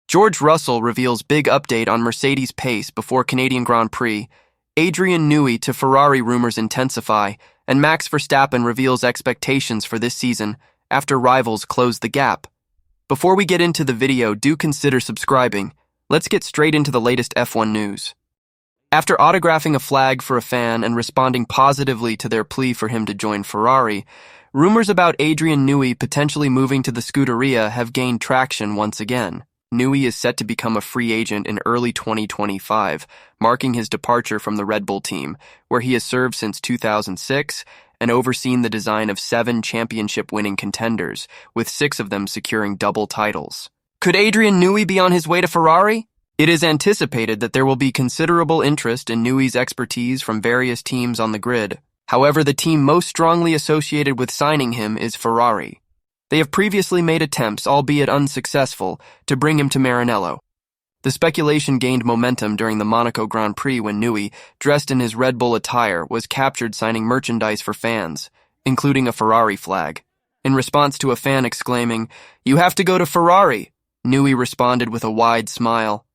George Russell reveals big update on Mercedes pace before Canadian Grand Prix, Adrian Newey to Ferrari rumors intensify, and Max Verstappen reveals expectations for this season after rivals close the gap. Before we get into the video, do consider subscribing. Let's get straight into the latest F1 news. After autographing a flag for a fan and responding positively to their plea for him to join Ferrari, rumors about Adrian Newey potentially moving to the Scuderia have gained traction once again. Newey is set to become a free agent in early 2025, marking his departure from the Red Bull team, where he has served since 2006 and overseen the design of 7 championship-winning contenders, with 6 of them securing double titles. Could Adrian Newey be on his way to Ferrari? It is anticipated that there will be considerable interest in Newey's expertise from various teams on the grid. However, the team most strongly associated with signing him is Ferrari. They have previously made attempts, albeit unsuccessful, to bring him to Maranello. The speculation gained momentum during the Monaco Grand Prix when Newey, dressed in his Red Bull attire, was captured signing merchandise for fans, including a Ferrari flag. In response to a fan exclaiming, "You have to go to Ferrari," Newey responded with a wide smile.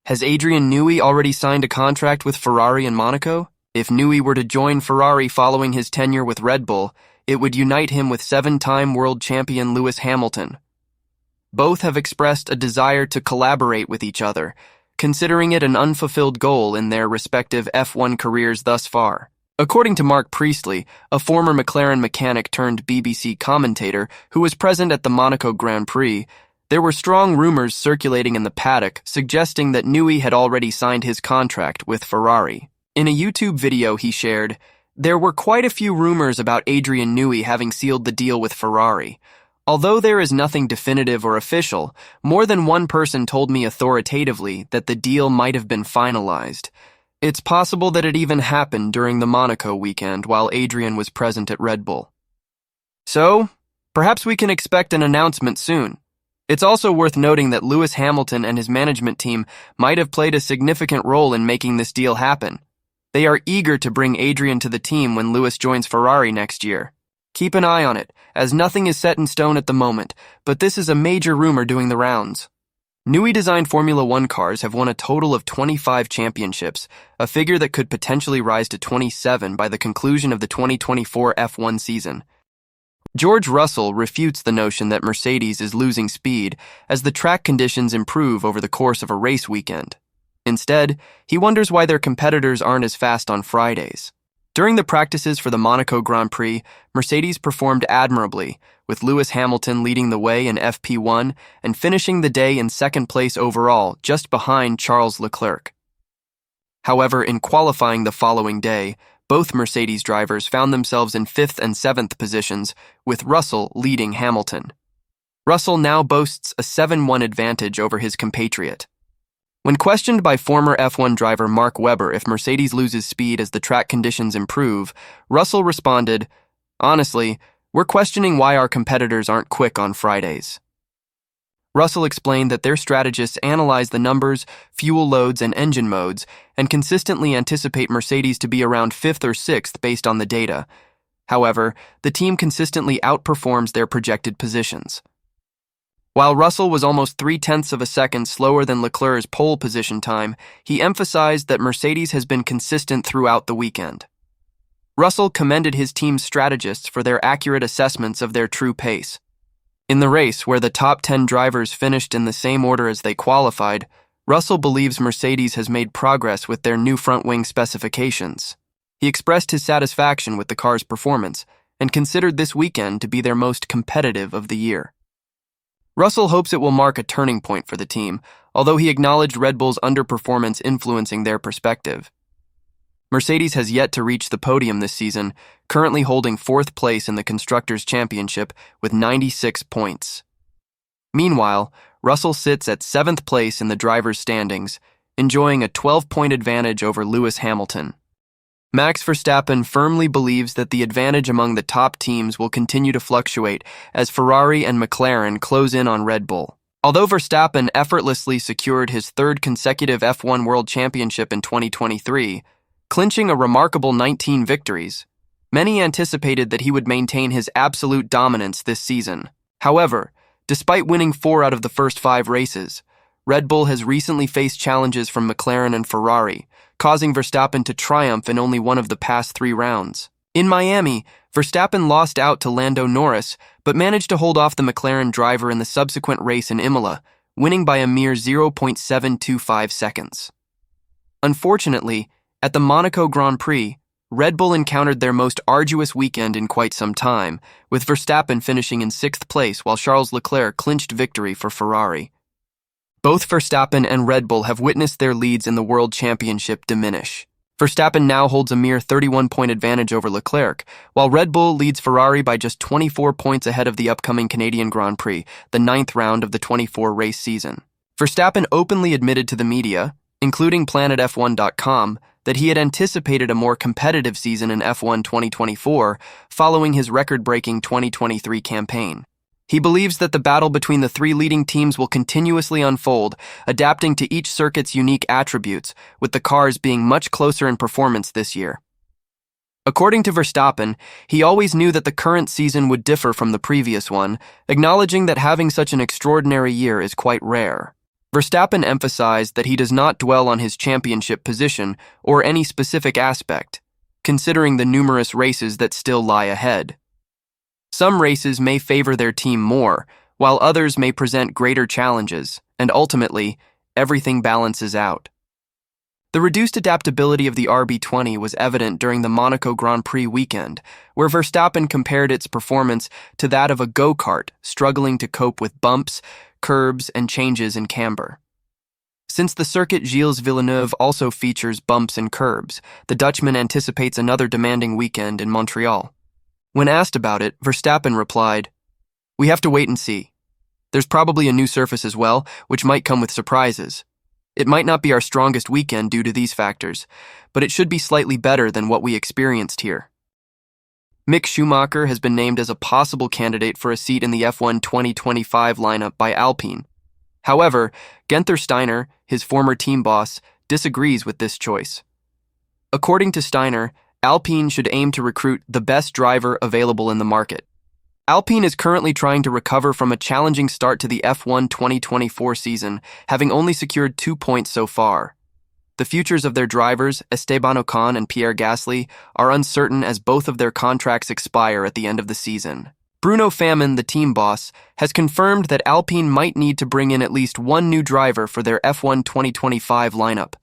Has Adrian Newey already signed a contract with Ferrari in Monaco? If Newey were to join Ferrari following his tenure with Red Bull, it would unite him with 7-time world champion Lewis Hamilton. Both have expressed a desire to collaborate with each other, considering it an unfulfilled goal in their respective F1 careers thus far. According to Mark Priestley, a former McLaren mechanic turned BBC commentator who was present at the Monaco Grand Prix, there were strong rumors circulating in the paddock suggesting that Newey had already signed his contract with Ferrari. In a YouTube video he shared, "There were quite a few rumors about Adrian Newey having sealed the deal with Ferrari. Although there is nothing definitive or official, more than one person told me authoritatively that the deal might have been finalized. It's possible that it even happened during the Monaco weekend while Adrian was present at Red Bull. So, perhaps we can expect an announcement soon." It's also worth noting that Lewis Hamilton and his management team might have played a significant role in making this deal happen. They are eager to bring Adrian to the team when Lewis joins Ferrari next year. Keep an eye on it, as nothing is set in stone at the moment, but this is a major rumor doing the rounds. Newey-designed Formula One cars have won a total of 25 championships, a figure that could potentially rise to 27 by the conclusion of the 2024 F1 season. George Russell refutes the notion that Mercedes is losing speed as the track conditions improve over the course of a race weekend. Instead, he wonders why their competitors aren't as fast on Fridays. During the practices for the Monaco Grand Prix, Mercedes performed admirably, with Lewis Hamilton leading the way in FP1 and finishing the day in second place overall, just behind Charles Leclerc. However, in qualifying the following day, both Mercedes drivers found themselves in 5th and 7th positions, with Russell leading Hamilton. Russell now boasts a 7-1 advantage over his compatriot. When questioned by former F1 driver Mark Webber if Mercedes loses speed as the track conditions improve, Russell responded, "Honestly, we're questioning why our competitors aren't quick on Fridays." Russell explained that their strategists analyze the numbers, fuel loads, and engine modes, and consistently anticipate Mercedes to be around 5th or 6th based on the data. However, the team consistently outperforms their projected positions. While Russell was almost 0.3 of a second slower than Leclerc's pole position time, he emphasized that Mercedes has been consistent throughout the weekend. Russell commended his team's strategists for their accurate assessments of their true pace. In the race, where the top 10 drivers finished in the same order as they qualified, Russell believes Mercedes has made progress with their new front wing specifications. He expressed his satisfaction with the car's performance and considered this weekend to be their most competitive of the year. Russell hopes it will mark a turning point for the team, although he acknowledged Red Bull's underperformance influencing their perspective. Mercedes has yet to reach the podium this season, currently holding 4th place in the Constructors' Championship with 96 points. Meanwhile, Russell sits at 7th place in the drivers' standings, enjoying a 12-point advantage over Lewis Hamilton. Max Verstappen firmly believes that the advantage among the top teams will continue to fluctuate as Ferrari and McLaren close in on Red Bull. Although Verstappen effortlessly secured his 3rd consecutive F1 World Championship in 2023, clinching a remarkable 19 victories, many anticipated that he would maintain his absolute dominance this season. However, despite winning 4 out of the first 5 races, Red Bull has recently faced challenges from McLaren and Ferrari, causing Verstappen to triumph in only one of the past 3 rounds. In Miami, Verstappen lost out to Lando Norris, but managed to hold off the McLaren driver in the subsequent race in Imola, winning by a mere 0.725 seconds. Unfortunately, at the Monaco Grand Prix, Red Bull encountered their most arduous weekend in quite some time, with Verstappen finishing in 6th place while Charles Leclerc clinched victory for Ferrari. Both Verstappen and Red Bull have witnessed their leads in the World Championship diminish. Verstappen now holds a mere 31-point advantage over Leclerc, while Red Bull leads Ferrari by just 24 points ahead of the upcoming Canadian Grand Prix, the 9th round of the 24-race season. Verstappen openly admitted to the media, including PlanetF1.com, that he had anticipated a more competitive season in F1 2024 following his record-breaking 2023 campaign. He believes that the battle between the 3 leading teams will continuously unfold, adapting to each circuit's unique attributes, with the cars being much closer in performance this year. According to Verstappen, he always knew that the current season would differ from the previous one, acknowledging that having such an extraordinary year is quite rare. Verstappen emphasized that he does not dwell on his championship position or any specific aspect, considering the numerous races that still lie ahead. Some races may favor their team more, while others may present greater challenges, and ultimately, everything balances out. The reduced adaptability of the RB20 was evident during the Monaco Grand Prix weekend, where Verstappen compared its performance to that of a go-kart, struggling to cope with bumps, curbs, and changes in camber. Since the circuit Gilles Villeneuve also features bumps and curbs, the Dutchman anticipates another demanding weekend in Montreal. When asked about it, Verstappen replied, "We have to wait and see. There's probably a new surface as well, which might come with surprises. It might not be our strongest weekend due to these factors, but it should be slightly better than what we experienced here." Mick Schumacher has been named as a possible candidate for a seat in the F1 2025 lineup by Alpine. However, Guenther Steiner, his former team boss, disagrees with this choice. According to Steiner, Alpine should aim to recruit the best driver available in the market. Alpine is currently trying to recover from a challenging start to the F1 2024 season, having only secured 2 points so far. The futures of their drivers, Esteban Ocon and Pierre Gasly, are uncertain as both of their contracts expire at the end of the season. Bruno Famin, the team boss, has confirmed that Alpine might need to bring in at least one new driver for their F1 2025 lineup.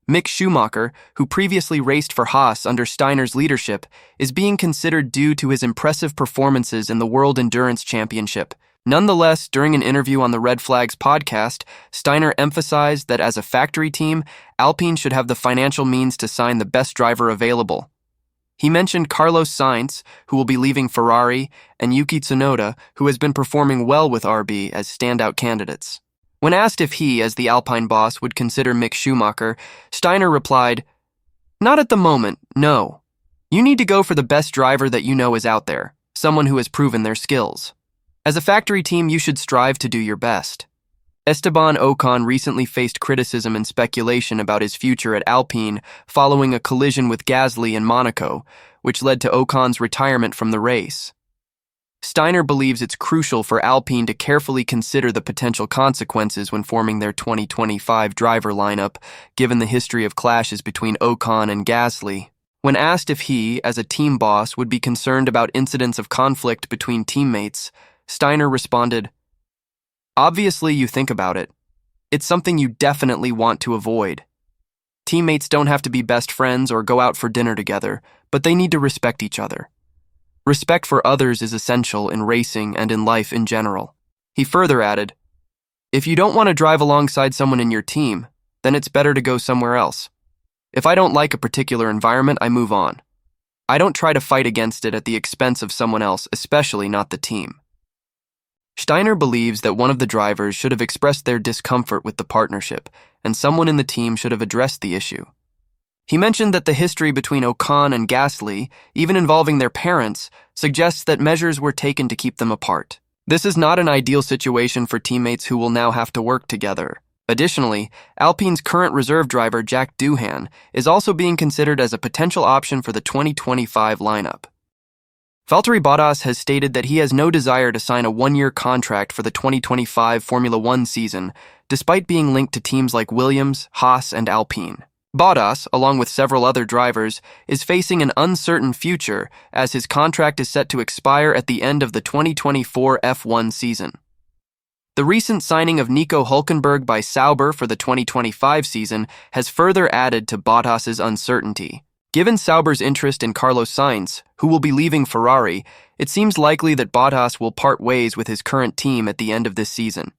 Mick Schumacher, who previously raced for Haas under Steiner's leadership, is being considered due to his impressive performances in the World Endurance Championship. Nonetheless, during an interview on the Red Flags podcast, Steiner emphasized that as a factory team, Alpine should have the financial means to sign the best driver available. He mentioned Carlos Sainz, who will be leaving Ferrari, and Yuki Tsunoda, who has been performing well with RB, as standout candidates. When asked if he, as the Alpine boss, would consider Mick Schumacher, Steiner replied, "Not at the moment, no. You need to go for the best driver that you know is out there, someone who has proven their skills. As a factory team, you should strive to do your best." Esteban Ocon recently faced criticism and speculation about his future at Alpine following a collision with Gasly in Monaco, which led to Ocon's retirement from the race. Steiner believes it's crucial for Alpine to carefully consider the potential consequences when forming their 2025 driver lineup, given the history of clashes between Ocon and Gasly. When asked if he, as a team boss, would be concerned about incidents of conflict between teammates, Steiner responded, "Obviously, you think about it. It's something you definitely want to avoid. Teammates don't have to be best friends or go out for dinner together, but they need to respect each other. Respect for others is essential in racing and in life in general." He further added, "If you don't want to drive alongside someone in your team, then it's better to go somewhere else. If I don't like a particular environment, I move on. I don't try to fight against it at the expense of someone else, especially not the team." Steiner believes that one of the drivers should have expressed their discomfort with the partnership, and someone in the team should have addressed the issue. He mentioned that the history between Ocon and Gasly, even involving their parents, suggests that measures were taken to keep them apart. This is not an ideal situation for teammates who will now have to work together. Additionally, Alpine's current reserve driver, Jack Doohan, is also being considered as a potential option for the 2025 lineup. Valtteri Bottas has stated that he has no desire to sign a one-year contract for the 2025 Formula One season, despite being linked to teams like Williams, Haas, and Alpine. Bottas, along with several other drivers, is facing an uncertain future as his contract is set to expire at the end of the 2024 F1 season. The recent signing of Nico Hülkenberg by Sauber for the 2025 season has further added to Bottas's uncertainty. Given Sauber's interest in Carlos Sainz, who will be leaving Ferrari, it seems likely that Bottas will part ways with his current team at the end of this season.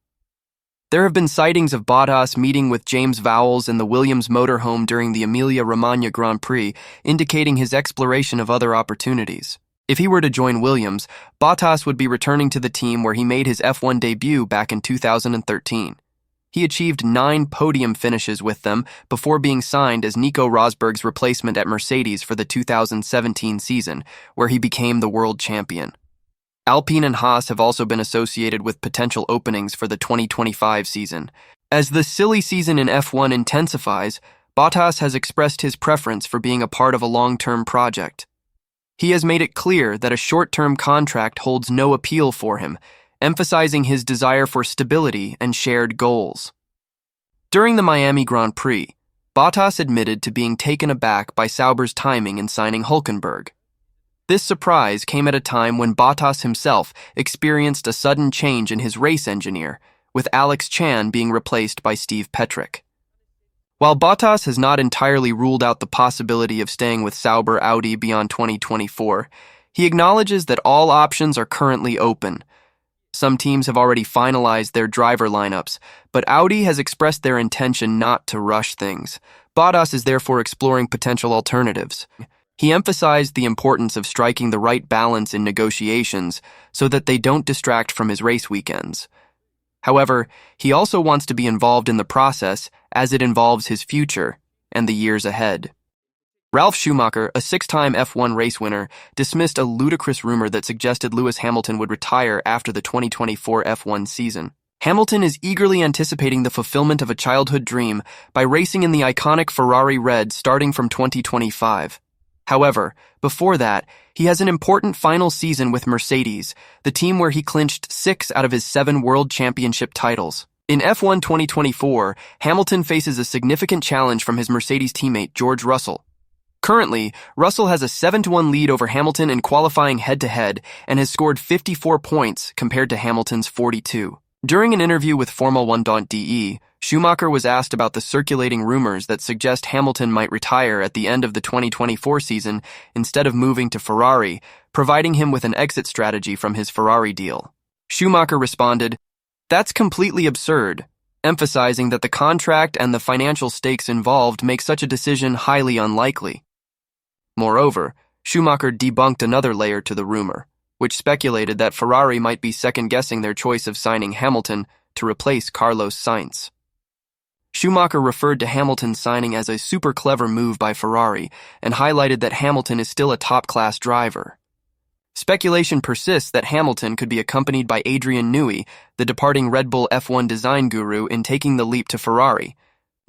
There have been sightings of Bottas meeting with James Vowles in the Williams motorhome during the Emilia-Romagna Grand Prix, indicating his exploration of other opportunities. If he were to join Williams, Bottas would be returning to the team where he made his F1 debut back in 2013. He achieved 9 podium finishes with them before being signed as Nico Rosberg's replacement at Mercedes for the 2017 season, where he became the world champion. Alpine and Haas have also been associated with potential openings for the 2025 season. As the silly season in F1 intensifies, Bottas has expressed his preference for being a part of a long-term project. He has made it clear that a short-term contract holds no appeal for him, emphasizing his desire for stability and shared goals. During the Miami Grand Prix, Bottas admitted to being taken aback by Sauber's timing in signing Hülkenberg. This surprise came at a time when Bottas himself experienced a sudden change in his race engineer, with Alex Chan being replaced by Steve Petrick. While Bottas has not entirely ruled out the possibility of staying with Sauber Audi beyond 2024, he acknowledges that all options are currently open. Some teams have already finalized their driver lineups, but Audi has expressed their intention not to rush things. Bottas is therefore exploring potential alternatives. He emphasized the importance of striking the right balance in negotiations so that they don't distract from his race weekends. However, he also wants to be involved in the process as it involves his future and the years ahead. Ralf Schumacher, a 6-time F1 race winner, dismissed a ludicrous rumor that suggested Lewis Hamilton would retire after the 2024 F1 season. Hamilton is eagerly anticipating the fulfillment of a childhood dream by racing in the iconic Ferrari Red starting from 2025. However, before that, he has an important final season with Mercedes, the team where he clinched 6 out of his 7 World Championship titles. In F1 2024, Hamilton faces a significant challenge from his Mercedes teammate George Russell. Currently, Russell has a 7-1 lead over Hamilton in qualifying head-to-head and has scored 54 points compared to Hamilton's 42. During an interview with Formula1.de, Schumacher was asked about the circulating rumors that suggest Hamilton might retire at the end of the 2024 season instead of moving to Ferrari, providing him with an exit strategy from his Ferrari deal. Schumacher responded, "That's completely absurd," emphasizing that the contract and the financial stakes involved make such a decision highly unlikely. Moreover, Schumacher debunked another layer to the rumor, which speculated that Ferrari might be second-guessing their choice of signing Hamilton to replace Carlos Sainz. Schumacher referred to Hamilton's signing as a super clever move by Ferrari and highlighted that Hamilton is still a top-class driver. Speculation persists that Hamilton could be accompanied by Adrian Newey, the departing Red Bull F1 design guru, in taking the leap to Ferrari.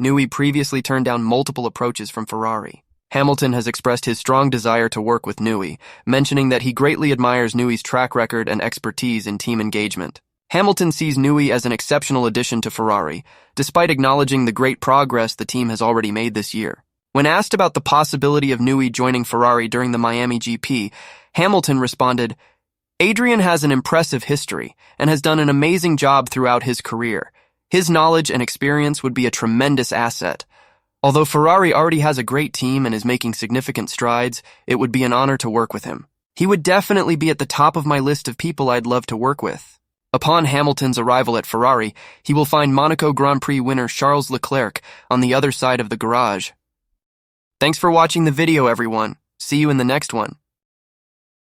Newey previously turned down multiple approaches from Ferrari. Hamilton has expressed his strong desire to work with Newey, mentioning that he greatly admires Newey's track record and expertise in team engagement. Hamilton sees Newey as an exceptional addition to Ferrari, despite acknowledging the great progress the team has already made this year. When asked about the possibility of Newey joining Ferrari during the Miami GP, Hamilton responded, "Adrian has an impressive history and has done an amazing job throughout his career. His knowledge and experience would be a tremendous asset. Although Ferrari already has a great team and is making significant strides, it would be an honor to work with him. He would definitely be at the top of my list of people I'd love to work with." Upon Hamilton's arrival at Ferrari, he will find Monaco Grand Prix winner Charles Leclerc on the other side of the garage. Thanks for watching the video, everyone. See you in the next one.